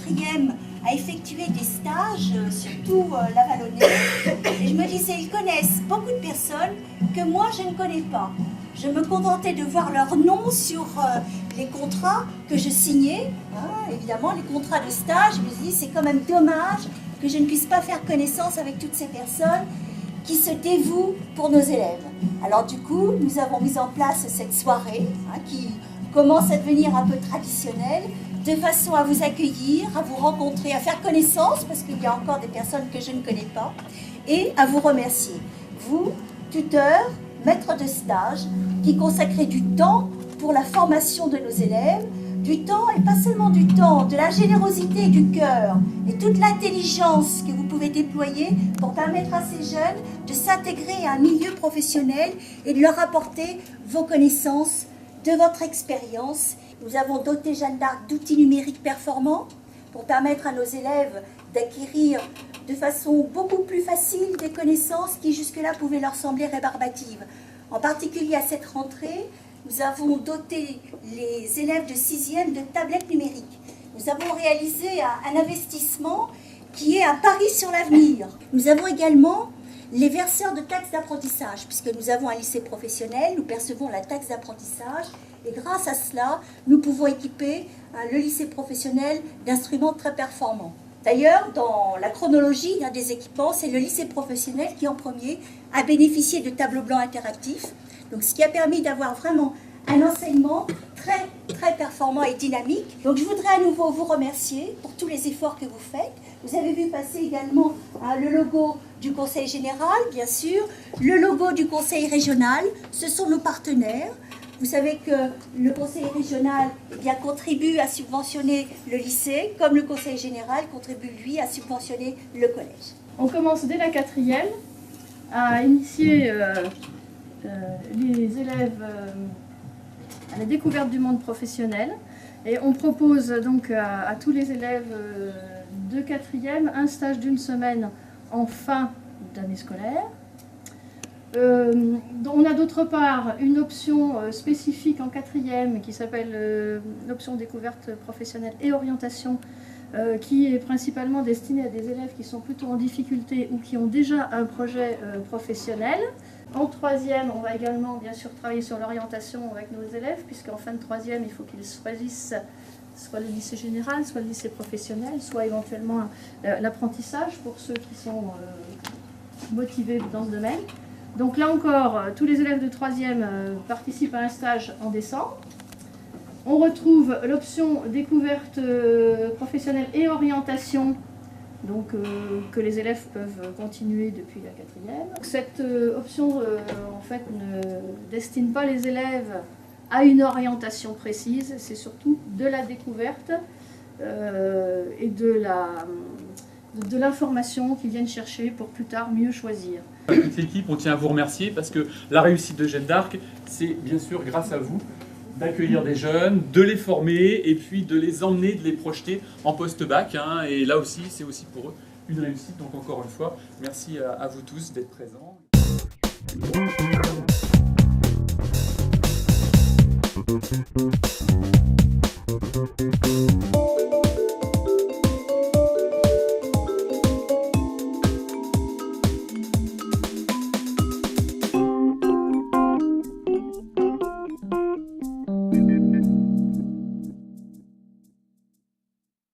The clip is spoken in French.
quatrième à effectuer des stages, surtout la Vallonnée. Et je me disais, ils connaissent beaucoup de personnes que moi je ne connais pas. Je me contentais de voir leur nom sur les contrats que je signais, évidemment les contrats de stage. Je me dis, c'est quand même dommage que je ne puisse pas faire connaissance avec toutes ces personnes qui se dévouent pour nos élèves. Alors du coup, nous avons mis en place cette soirée qui commence à devenir un peu traditionnelle, de façon à vous accueillir, à vous rencontrer, à faire connaissance, parce qu'il y a encore des personnes que je ne connais pas, et à vous remercier. Vous, tuteurs, maîtres de stage, qui consacrez du temps pour la formation de nos élèves, du temps, et pas seulement du temps, de la générosité du cœur, et toute l'intelligence que vous pouvez déployer pour permettre à ces jeunes de s'intégrer à un milieu professionnel et de leur apporter vos connaissances, de votre expérience. Nous avons doté Jeanne d'Arc d'outils numériques performants pour permettre à nos élèves d'acquérir de façon beaucoup plus facile des connaissances qui jusque-là pouvaient leur sembler rébarbatives. En particulier à cette rentrée, nous avons doté les élèves de 6e de tablettes numériques. Nous avons réalisé un investissement qui est un pari sur l'avenir. Nous avons également les verseurs de taxes d'apprentissage, puisque nous avons un lycée professionnel, nous percevons la taxe d'apprentissage et grâce à cela, nous pouvons équiper le lycée professionnel d'instruments très performants. D'ailleurs, dans la chronologie des équipements, c'est le lycée professionnel qui en premier a bénéficié de tableaux blancs interactifs, donc ce qui a permis d'avoir vraiment un enseignement très performant et dynamique. Donc je voudrais à nouveau vous remercier pour tous les efforts que vous faites. Vous avez vu passer également le logo du Conseil général, bien sûr, le logo du Conseil régional, ce sont nos partenaires. Vous savez que le Conseil régional contribue à subventionner le lycée, comme le Conseil général contribue, lui, à subventionner le collège. On commence dès la 4e à initier les élèves à la découverte du monde professionnel. Et on propose donc à tous les élèves de 4e un stage d'une semaine en fin d'année scolaire. On a d'autre part une option spécifique en 4e qui s'appelle l'option découverte professionnelle et orientation, qui est principalement destinée à des élèves qui sont plutôt en difficulté ou qui ont déjà un projet professionnel. En 3e, on va également bien sûr travailler sur l'orientation avec nos élèves, puisqu'en fin de 3e, il faut qu'ils choisissent soit le lycée général, soit le lycée professionnel, soit éventuellement l'apprentissage pour ceux qui sont motivés dans ce domaine. Donc là encore, tous les élèves de 3e participent à un stage en décembre. On retrouve l'option découverte professionnelle et orientation, donc que les élèves peuvent continuer depuis la 4e. Cette option en fait ne destine pas les élèves à une orientation précise, c'est surtout de la découverte et de l'information qu'ils viennent chercher pour plus tard mieux choisir. Toute l'équipe, on tient à vous remercier parce que la réussite de Jeanne d'Arc, c'est bien sûr grâce à vous d'accueillir des jeunes, de les former et puis de les emmener, de les projeter en post-bac. Et là aussi, c'est aussi pour eux une réussite. Donc encore une fois, merci à vous tous d'être présents.